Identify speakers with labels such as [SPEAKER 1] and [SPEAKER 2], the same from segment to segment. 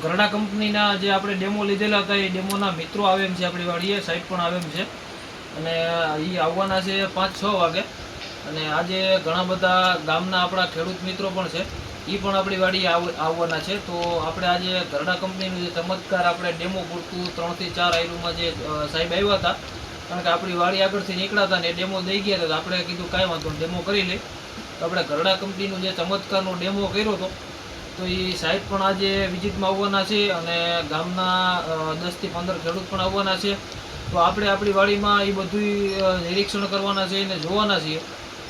[SPEAKER 1] ગરડા કંપનીના જે આપણે ડેમો લીધેલા હતા એ ડેમોના મિત્રો આવે એમ છે, આપણી વાડીએ સાઈડ પણ આવે એમ છે અને એ આવવાના છે 5-6 વાગે. અને આજે ઘણા બધા ગામના આપણા ખેડૂત મિત્રો પણ છે, એ પણ આપણી વાડીએ આવવાના છે. તો આપણે આજે ગરડા કંપનીનું જે ચમત્કાર આપણે ડેમો પૂરતું 3 થી 4 આયરુમાં જે સાહેબ આવ્યા હતા, કારણ કે આપણી વાડી આગળથી નીકળ્યા હતા ને ડેમો દઈ ગયા હતા, આપણે કીધું કાંઈ વાંધો ડેમો કરી લે. તો આપણે ગરડા કંપનીનું જે ચમત્કારનો ડેમો કર્યો હતો, તો એ સાહેબ પણ આજે વિઝિટમાં આવવાના છે અને ગામના 10 થી 15 ખેડૂત પણ આવવાના છે. તો આપણે આપણી વાડીમાં એ બધું નિરીક્ષણ કરવાના છે અને જોવાના છીએ.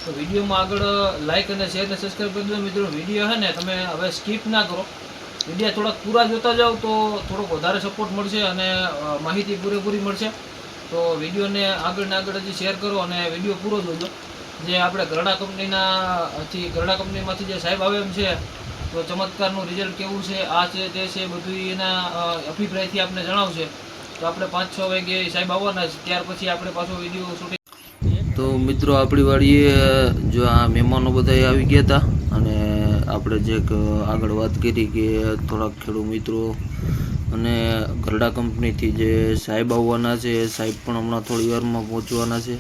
[SPEAKER 1] તો વિડીયોમાં આગળ લાઇક અને શેર અને સબસ્ક્રાઈબ કરી દો મિત્રો. વિડીયો છે ને તમે હવે સ્કીપ ના કરો, વિડીયો થોડાક પૂરા જોતા જાઓ તો થોડોક વધારે સપોર્ટ મળશે અને માહિતી પૂરેપૂરી મળશે. તો વિડીયોને આગળ ને આગળ હજી શેર કરો અને વિડીયો પૂરો જોજો. જે આપણે ગરડા કંપનીમાંથી જે સાહેબ આવે એમ છે, તો ચમત્કારનું રિઝલ્ટ કેવું છે, આ છે તે છે, બધું એના અભિપ્રાયથી આપણે જણાવશે. તો આપણે 5-6 વાગે સાહેબ આવવાના છે, ત્યાર પછી આપણે પાછો વિડીયો શૂટિંગ.
[SPEAKER 2] તો મિત્રો આપણી વાડીએ જો આ મહેમાનો બધા આવી ગયા હતા અને આપણે જે આગળ વાત કરી કે થોડાક ખેડૂત મિત્રો અને ગરડા કંપનીથી જે સાહેબ આવવાના છે, સાહેબ પણ હમણાં થોડી વારમાં પહોંચવાના છે.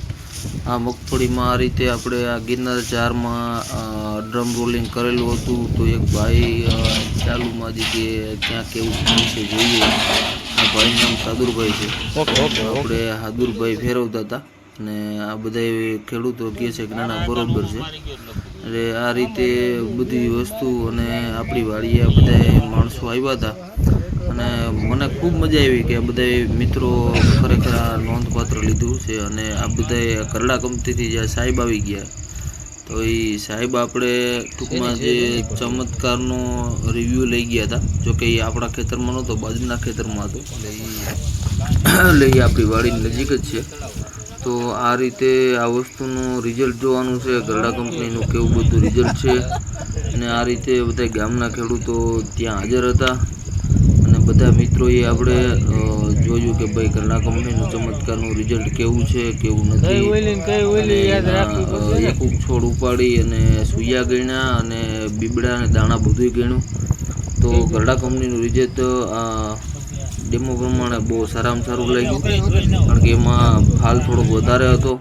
[SPEAKER 2] આ મગફળીમાં આ રીતે આપણે આ ગિરનાર 4માં ડ્રમ રોલિંગ કરેલું હતું. તો એક ભાઈ ચાલુમાં જ કે ક્યાં કેવું છે જોઈએ. આ ભાઈનું નામ સાદુરભાઈ છે. આપણે હાદુરભાઈ ફેરવતા હતા અને આ બધા ખેડૂતો કહે છે કે ના બરોબર છે. એટલે આ રીતે બધી વસ્તુ અને આપણી વાડીએ બધા માણસો આવ્યા હતા અને મને ખૂબ મજા આવી કે આ બધા મિત્રો ખરેખર આ નોંધપાત્ર લીધું છે. અને આ બધા ગરડા કંપનીથી જે સાહેબ આવી ગયા, તો એ સાહેબ આપણે ટૂંકમાં જે ચમત્કારનો રિવ્યૂ લઈ ગયા હતા. જોકે એ આપણા ખેતરમાં નહોતો, બાજુના ખેતરમાં હતો, એટલે એ આપણી વાડીની નજીક જ છે. તો આ રીતે આ વસ્તુનું રિઝલ્ટ જોવાનું છે, ગરડા કંપનીનું કેવું બધું રિઝલ્ટ છે. અને આ રીતે બધા ગામના ખેડૂતો ત્યાં હાજર હતા અને બધા મિત્રોએ આપણે જોયું કે ભાઈ ગરડા કંપનીનું ચમત્કારનું રિઝલ્ટ કેવું છે કેવું નથી. એક છોડ ઉપાડી અને સૂયા ગણ્યા અને બીબડા અને દાણા બધું ગણ્યું. તો ગરડા કંપનીનું રિઝલ્ટ ડેમો પ્રમાણે બહુ સારામાં સારું લાગ્યું, કારણ કે એમાં ફાલ થોડોક વધારે હતો.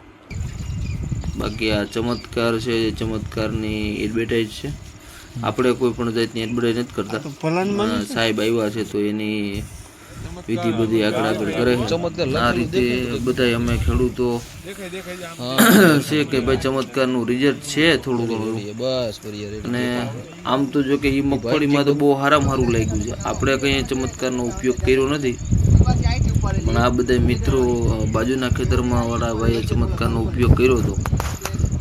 [SPEAKER 2] બાકી આ ચમત્કાર છે, ચમત્કારની એડવર્ટાઈઝ છે. આપણે કોઈ પણ જાતની એડવર્ટાઈઝ નથી કરતા. સાહેબ આવ્યા છે તો એની વિધિ બધી આગળ કરે છે. આ રીતે બધા અમે ખેડૂતો છે કે ભાઈ ચમત્કારનું રિઝલ્ટ છે થોડું ઘણું. અને આમ તો જો કે એ મગફળીમાં તો બહુ સારામાં સારું લાગ્યું છે. આપણે કંઈ ચમત્કારનો ઉપયોગ કર્યો નથી, પણ આ બધા મિત્રો બાજુના ખેતરમાં વાળા ભાઈએ ચમત્કારનો ઉપયોગ કર્યો હતો.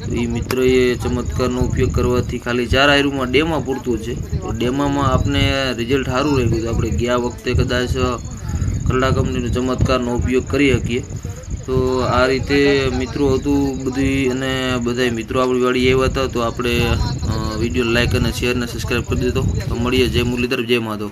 [SPEAKER 2] તો એ મિત્રોએ ચમત્કારનો ઉપયોગ કરવાથી ખાલી 4 આયરુમાં ડેમાં પૂરતું છે. તો ડેમામાં આપણે રિઝલ્ટ સારું રહ્યું હતું. આપણે ગયા વખતે કદાચ ગરડા કંપનીનો ચમત્કારનો ઉપયોગ કરી શકીએ. તો આ રીતે મિત્રો હતું બધી, અને બધા મિત્રો આપણી વાડી આવ્યા હતા. તો આપણે વિડીયો લાઇક અને શેર અને સબસ્ક્રાઈબ કરી દીધો. તો મળીએ. જય મુરલીધર, જય માધવ.